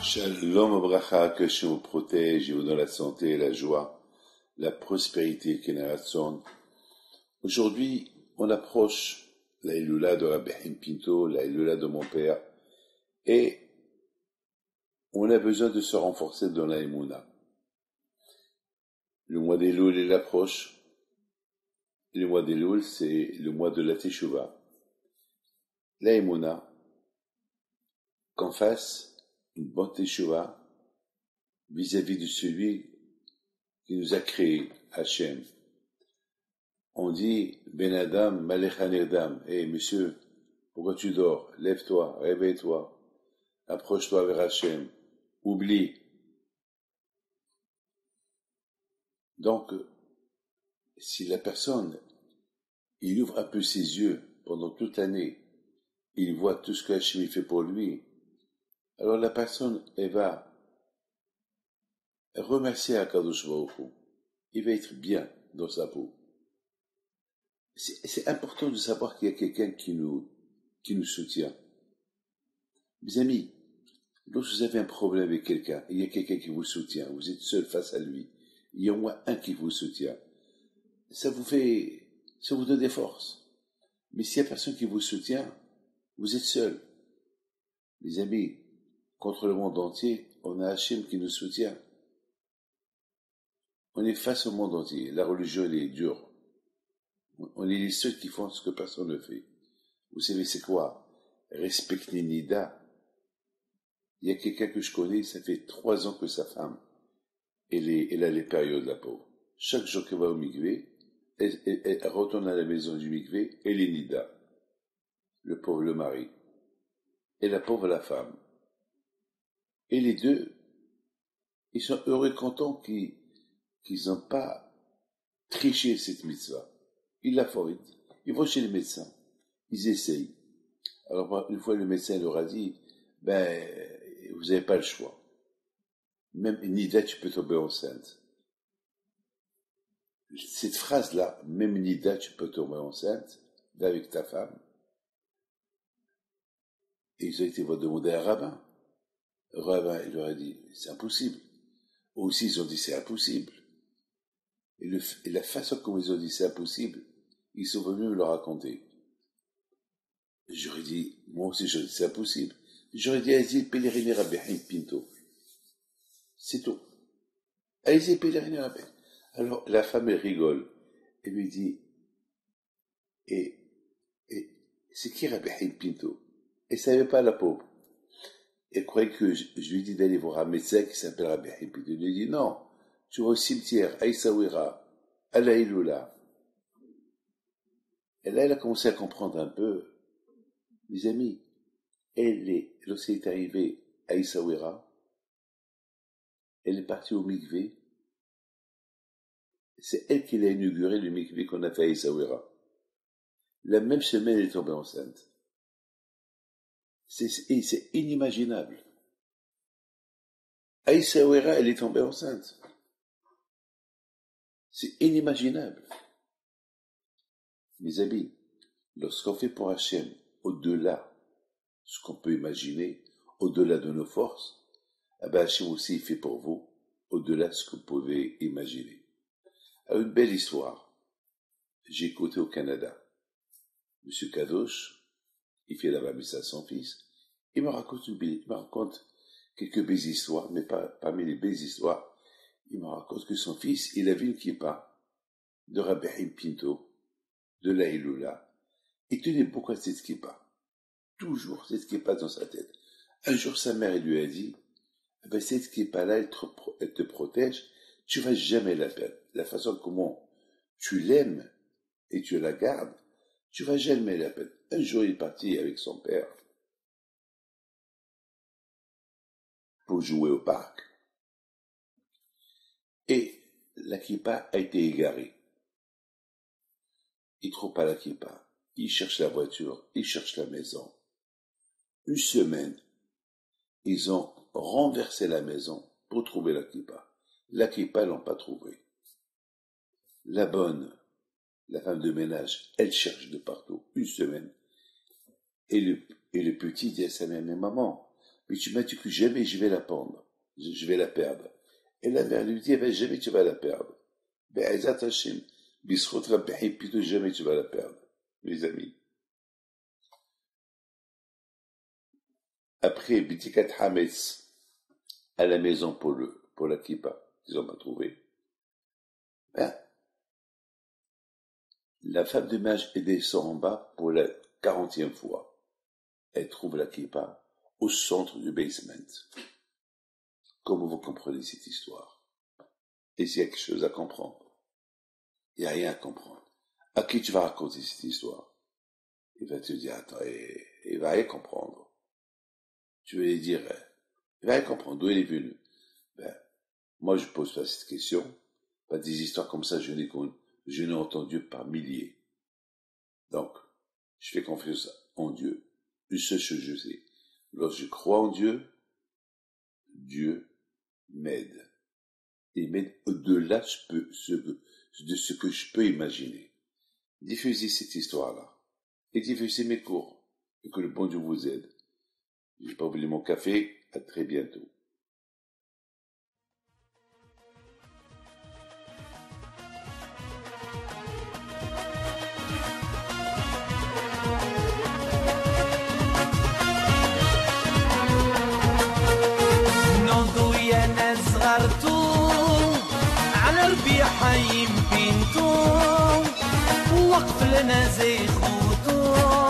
Shalom Abracha, que Hashem vous protège et vous donne la santé, la joie, la prospérité, Kenaratson. Aujourd'hui, on approche la Iloula de Rabbi Haim Pinto, la Iloula de mon père, et on a besoin de se renforcer dans la Emouna. Le mois d'Elul, il approche. Le mois d'Elul, c'est le mois de la Teshuvah. La Emouna, qu'en fasse une bonne Teshuvah vis-à-vis de celui qui nous a créé, Hachem. On dit, Ben Adam, Malecha Nirdam. Monsieur, pourquoi tu dors? Lève-toi, réveille-toi, approche-toi vers Hachem, oublie. Donc, si la personne, il ouvre un peu ses yeux pendant toute l'année, il voit tout ce que Hachem fait pour lui, alors la personne, elle va remercier Akadosh Baruch Hu. Il va être bien dans sa peau. C'est important de savoir qu'il y a quelqu'un qui nous soutient. Mes amis, lorsque vous avez un problème avec quelqu'un, il y a quelqu'un qui vous soutient, vous êtes seul face à lui, il y a au moins un qui vous soutient. Ça vous donne des forces. Mais s'il n'y a personne qui vous soutient, vous êtes seul. Mes amis, contre le monde entier, on a Hachem qui nous soutient. On est face au monde entier. La religion, elle est dure. On est les seuls qui font ce que personne ne fait. Vous savez, c'est quoi? Respecter Nida. Il y a quelqu'un que je connais, ça fait 3 ans que sa femme, elle a les périodes, la pauvre. Chaque jour qu'elle va au mikvé, elle retourne à la maison du mikvé, elle est Nida. Le pauvre, le mari. Et la pauvre, la femme. Et les deux, ils sont heureux et contents qu'ils n'ont pas triché cette mitzvah. Ils la font, ils vont chez les médecins. Ils essayent. Alors, une fois, le médecin leur a dit, vous n'avez pas le choix. Même Nida, tu peux tomber enceinte. Cette phrase-là, même Nida, tu peux tomber enceinte, va avec ta femme. Et ils ont été voir demander à un rabbin. Le rabbin, il leur a dit, c'est impossible. Eux aussi, ils ont dit, c'est impossible. Et la façon comme ils ont dit, c'est impossible, ils sont venus me le raconter. J'aurais dit, moi aussi, c'est impossible. J'aurais dit, allez-y, pèlerinez Rabbi Haim Pinto. C'est tout. Allez-y, pèlerinez Rabbi. Alors, la femme, elle rigole. Elle lui dit, et c'est qui Rabbi Haim Pinto? Elle savait pas, la pauvre. Elle croyait que je lui ai dit d'aller voir un médecin qui s'appelle Rabbi Haim Pinto. Elle lui a dit, non, tu vas au cimetière, à Essaouira, à la Iloula. Et là, elle a commencé à comprendre un peu. Mes amis, lorsqu'elle est arrivée à Essaouira, elle est partie au mikvé. C'est elle qui l'a inauguré, le mikvé qu'on a fait à Essaouira. La même semaine, elle est tombée enceinte. C'est inimaginable. À Essaouira, elle est tombée enceinte. C'est inimaginable. Mes amis, lorsqu'on fait pour Hachem, au-delà ce qu'on peut imaginer, au-delà de nos forces, Hachem aussi fait pour vous, au-delà de ce que vous pouvez imaginer. Alors, une belle histoire. J'ai écouté au Canada. Monsieur Kadosh, il fait la bamisse à son fils. Il me raconte quelques belles histoires, mais parmi les belles histoires, il me raconte que son fils, il a vu une kippa de Rabbi Haim Pinto, de la Iloula. Il tenait beaucoup à cette kippa. Toujours cette kippa dans sa tête. Un jour, sa mère, elle lui a dit, cette kippa-là, elle te protège, tu vas jamais la perdre. La façon comment tu l'aimes et tu la gardes, tu vas jamais la perdre. Un jour, il est parti avec son père pour jouer au parc. Et la kippa a été égarée. Il trouve pas la kippa. Il cherche la voiture, il cherche la maison. Une semaine, ils ont renversé la maison pour trouver la kippa. La kippa, ils l'ont pas trouvée. La bonne, la femme de ménage, elle cherche de partout. Une semaine. Et le petit dit à sa mère, mais maman, mais tu m'as dit que jamais je vais la perdre. Je vais la perdre. Et la mère lui dit, eh ben, jamais tu vas la perdre. Be'ezat Hashem, Bisrout Rabbi Hippitou, jamais tu vas la perdre. Mes amis. Après, Bitikat Hametz, à la maison pour la kippa, ils ont pas trouvé. Ben, la femme de ménage descend en bas pour la 40e fois. Elle trouve la kippa au centre du basement. Comment vous comprenez cette histoire? Et s'il y a quelque chose à comprendre? Il n'y a rien à comprendre. À qui tu vas raconter cette histoire? Il va te dire, attends, il va rien comprendre. Tu vas lui dire, il va rien comprendre, d'où il est venu? Ben, moi je pose pas cette question. Pas des histoires comme ça, je n'ai entendu par milliers. Donc, je fais confiance en Dieu. Une seule chose je sais. Lorsque je crois en Dieu, Dieu m'aide. Il m'aide au-delà de ce que je peux imaginer. Diffusez cette histoire-là. Et diffusez mes cours. Et que le bon Dieu vous aide. Je n'ai pas oublié mon café. À très bientôt. حي بنتو وقف لنا زي خوتو